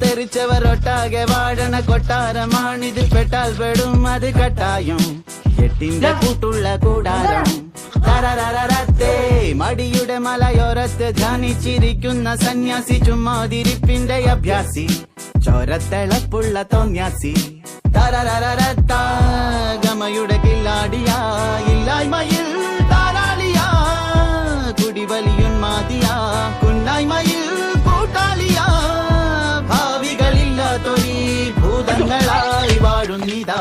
തെറിച്ചവർ ഒട്ടാകെ വാഴണ കൊട്ടാരമാണിത്. പെട്ടാൽ പെടും അത് കട്ടായും എട്ടിന്റെ കൂട്ടുള്ള കൂടാരം. തരരരരത്തേ മടിയുടെ മലയോരത്ത് ധ്യാനിച്ചിരിക്കുന്ന സന്യാസി, ചുമ്മാതിരിപ്പിന്റെ അഭ്യാസി, ചോരത്തിളപ്പുള്ള തോന്യാസി. തരരരരത്ത ഗമയുടെ കില്ലാടിയാ, ഇല്ലായ്മയിൽ താരാളിയാ, കുടിവലിയുന്മാതിയാ, കുന്നായ്മയിൽ കൂട്ടാളിയാ, ഭാവികളില്ലാത്തൊരീ ഭൂതങ്ങളായി വാഴുന്നിതാ.